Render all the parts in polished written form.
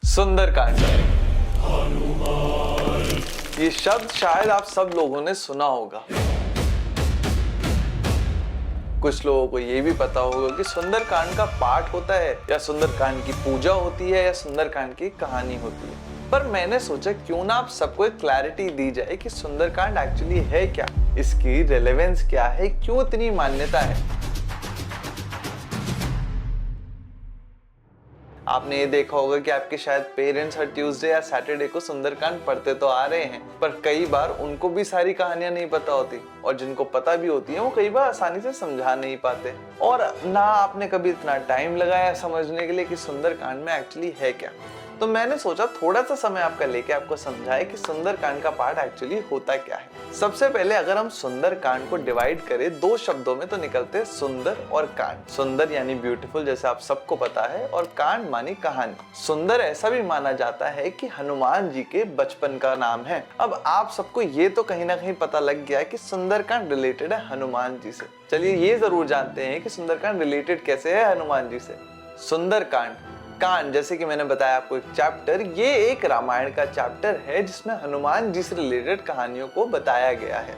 सुंदरकांड। ये शब्द शायद आप सब लोगों ने सुना होगा। कुछ लोगों को ये भी पता होगा कि सुंदरकांड का पाठ होता है या सुंदरकांड की पूजा होती है या सुंदरकांड की कहानी होती है। पर मैंने सोचा क्यों ना आप सबको एक क्लैरिटी दी जाए कि सुंदरकांड एक्चुअली है क्या, इसकी रेलेवेंस क्या है, क्यों इतनी मान्यता है। आपने ये देखा होगा कि आपके शायद पेरेंट्स हर ट्यूसडे या सैटरडे को सुंदरकांड पढ़ते तो आ रहे हैं, पर कई बार उनको भी सारी कहानियां नहीं पता होती और जिनको पता भी होती है वो कई बार आसानी से समझा नहीं पाते। और ना आपने कभी इतना टाइम लगाया समझने के लिए कि सुंदरकांड में एक्चुअली है क्या। तो मैंने सोचा थोड़ा सा समय आपका लेके आपको समझाए कि सुंदरकांड का पाठ एक्चुअली होता क्या है। सबसे पहले अगर हम सुंदरकांड को डिवाइड करें दो शब्दों में तो निकलते हैं सुंदर और कांड। सुंदर यानी ब्यूटीफुल जैसे आप सबको पता है, और कांड मानी कहानी। सुंदर ऐसा भी माना जाता है कि हनुमान जी के बचपन का नाम है। अब आप सबको ये तो कहीं ना कहीं पता लग गया है कि सुंदरकांड रिलेटेड है हनुमान जी से। चलिए ये जरूर जानते हैं कि सुंदरकांड रिलेटेड कैसे है हनुमान जी से। सुंदरकांड कांड, जैसे कि मैंने बताया आपको एक चैप्टर, ये एक रामायण का चैप्टर है जिसमें हनुमान जी से रिलेटेड कहानियों को बताया गया है,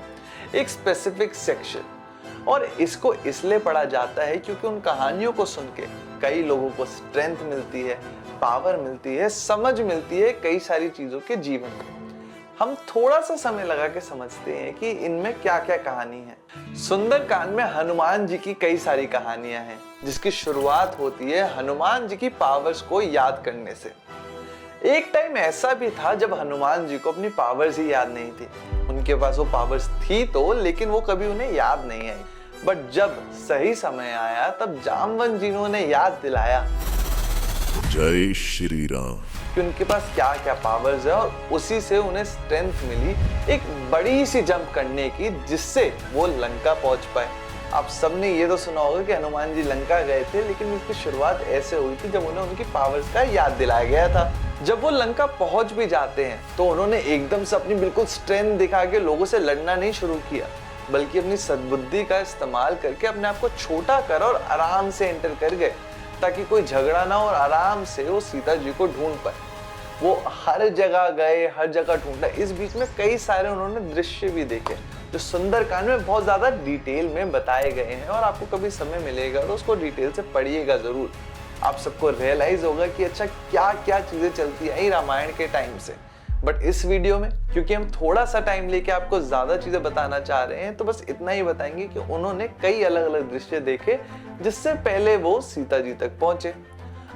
एक स्पेसिफिक सेक्शन। और इसको इसलिए पढ़ा जाता है क्योंकि उन कहानियों को सुन के कई लोगों को स्ट्रेंथ मिलती है, पावर मिलती है, समझ मिलती है कई सारी चीजों के जीवन में। हम थोड़ा सा समय लगा के समझते हैं कि इनमें क्या क्या कहानी है। सुंदरकांड में हनुमान जी की कई सारी कहानियां हैं, जिसकी शुरुआत होती है हनुमान जी की पावर्स को याद करने से। एक टाइम ऐसा भी था जब हनुमान जी को अपनी पावर्स ही याद नहीं थी। उनके पास वो पावर्स थी तो, लेकिन वो कभी उन्हें याद नहीं आई। बट जब सही समय आया तब जामवंत जी ने उन्हें याद दिलाया जय श्री राम कि उनके पास क्या क्या पावर्स है, और उसी से उन्हें स्ट्रेंथ मिली एक बड़ी सी जंप करने की, जिससे वो लंका पहुंच पाए। आप सबने ये तो सुना होगा कि हनुमान जी लंका गए थे, लेकिन इसकी शुरुआत ऐसे हुई थी जब उन्हें उनकी पावर्स का याद दिलाया गया था। जब वो लंका पहुंच भी जाते हैं तो उन्होंने एकदम से अपनी बिल्कुल स्ट्रेंथ दिखा के लोगों से लड़ना नहीं शुरू किया, बल्कि अपनी सद्बुद्धि का इस्तेमाल करके अपने आप को छोटा कर और आराम से एंटर कर गए, ताकि कोई झगड़ा ना हो और आराम से वो सीता जी को ढूंढ पाए। वो हर जगह गए, हर जगह ढूंढा। इस बीच में कई सारे उन्होंने दृश्य भी देखे जो सुंदरकांड में बहुत ज्यादा डिटेल में बताए गए हैं, और आपको कभी समय मिलेगा तो उसको डिटेल से पढ़िएगा जरूर। आप सबको रियलाइज होगा कि अच्छा क्या क्या चीजें चलती आई रामायण के टाइम से। बट इस वीडियो में क्योंकि हम थोड़ा सा टाइम लेके आपको ज्यादा चीजें बताना चाह रहे हैं, तो बस इतना ही बताएंगे कि उन्होंने कई अलग अलग दृश्य देखे जिससे पहले वो सीता जी तक पहुंचे।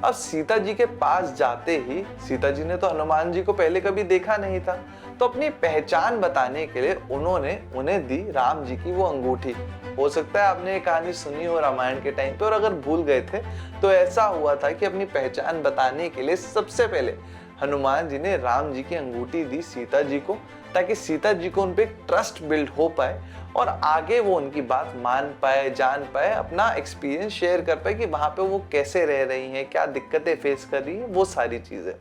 अब सीता जी के पास जाते ही सीता जी ने तो हनुमान जी को पहले कभी देखा नहीं था, तो अपनी पहचान बताने के लिए उन्होंने उन्हें दी राम जी की वो अंगूठी। हो सकता है आपने ये कहानी सुनी हो रामायण के टाइम पे, और अगर भूल गए थे तो ऐसा हुआ था कि अपनी पहचान बताने के लिए सबसे पहले हनुमान जी ने राम जी की अंगूठी दी सीता जी को, ताकि सीता जी को उन पे ट्रस्ट बिल्ड हो पाए और आगे वो उनकी बात मान पाए, जान पाए, अपना एक्सपीरियंस शेयर कर पाए कि वहां पे वो कैसे रह रही हैं, क्या दिक्कतें फेस कर रही हैं, वो सारी चीजें।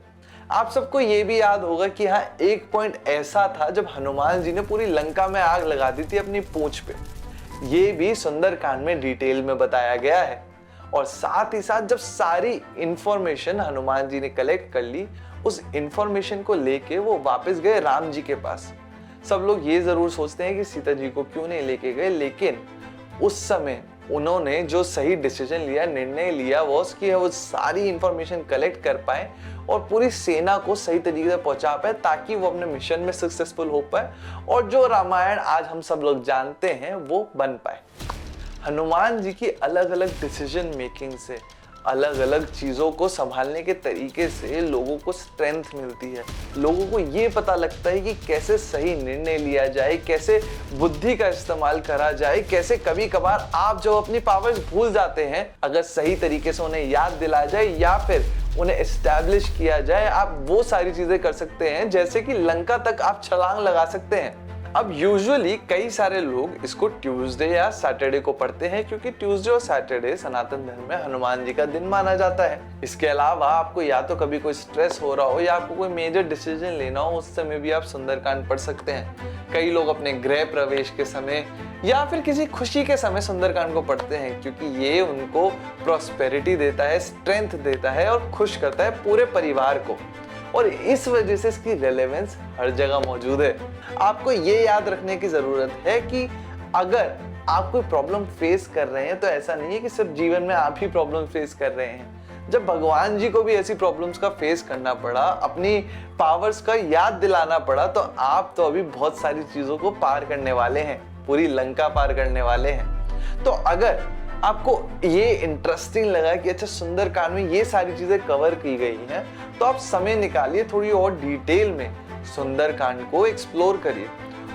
आप सबको ये भी याद होगा कि हाँ, एक पॉइंट ऐसा था जब हनुमान जी ने पूरी लंका में आग लगा दी थी अपनी पूंछ पे। ये भी सुंदरकांड में डिटेल में बताया गया है। और साथ ही साथ जब सारी इंफॉर्मेशन हनुमान जी ने कलेक्ट कर ली, उस इंफॉर्मेशन को लेके वो वापस गए राम जी के पास। सब लोग ये जरूर सोचते हैं कि सीता जी को क्यों नहीं लेके गए, लेकिन उस समय उन्होंने जो सही डिसीजन लिया, निर्णय लिया, वो कि वो सारी इंफॉर्मेशन कलेक्ट कर पाए और पूरी सेना को सही तरीके से पहुंचा पाए, ताकि वो अपने मिशन में सक्सेसफुल हो पाए और जो रामायण आज हम सब लोग जानते हैं वो बन पाए। हनुमान जी की अलग अलग डिसीजन मेकिंग से, अलग अलग चीजों को संभालने के तरीके से लोगों को स्ट्रेंथ मिलती है। लोगों को ये पता लगता है कि कैसे सही निर्णय लिया जाए, कैसे बुद्धि का इस्तेमाल करा जाए, कैसे कभी कभार आप जो अपनी पावर्स भूल जाते हैं, अगर सही तरीके से उन्हें याद दिलाया जाए या फिर उन्हें एस्टैब्लिश किया जाए, आप वो सारी चीजें कर सकते हैं, जैसे कि लंका तक आप छलांग लगा सकते हैं। अब यूजुअली कई सारे लोग इसको ट्यूसडे या सैटरडे को पढ़ते हैं, क्योंकि ट्यूसडे और सैटरडे सनातन धर्म में हनुमान जी का दिन माना जाता है। इसके अलावा आपको या तो कभी कोई स्ट्रेस हो रहा हो या आपको कोई मेजर डिसीजन लेना हो, उस समय भी आप सुंदरकांड पढ़ सकते हैं। कई लोग अपने गृह प्रवेश के समय या फिर किसी खुशी के समय सुंदरकांड को पढ़ते हैं, क्योंकि ये उनको प्रॉस्पेरिटी देता है, स्ट्रेंथ देता है और खुश करता है पूरे परिवार को। और इस वजह से इसकी रेलेवेंस हर जगह मौजूद है। आपको ये याद रखने की जरूरत है कि अगर आप कोई प्रॉब्लम फेस कर रहे हैं तो ऐसा नहीं है कि सिर्फ जीवन में आप ही प्रॉब्लम फेस कर रहे हैं। जब भगवान जी को भी ऐसी प्रॉब्लम्स का फेस करना पड़ा, अपनी पावर्स का याद दिलाना पड़ा, तो आप तो अभी बहुत सारी चीजों को पार करने वाले हैं, पूरी लंका पार करने वाले हैं। तो अगर आपको ये इंटरेस्टिंग लगा कि अच्छा सुंदरकांड में ये सारी चीजें कवर की गई हैं, तो आप समय निकालिए, थोड़ी और डिटेल में सुंदरकांड को एक्सप्लोर करिए।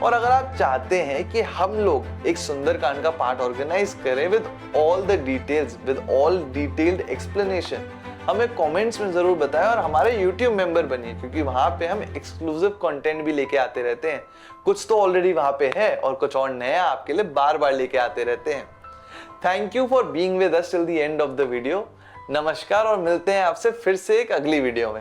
और अगर आप चाहते हैं कि हम लोग एक सुंदरकांड का पार्ट ऑर्गेनाइज करें with all the details, with all detailed explanation, हमें कमेंट्स में जरूर बताएं और हमारे YouTube मेंबर बनिए, क्योंकि वहां पे हम एक्सक्लूसिव कंटेंट भी लेके आते रहते हैं। कुछ तो ऑलरेडी वहां पे है और कुछ और नया आपके लिए बार बार लेके आते रहते हैं। Thank you for being with us till the end of the video. नमस्कार और मिलते हैं आपसे फिर से एक अगली वीडियो में।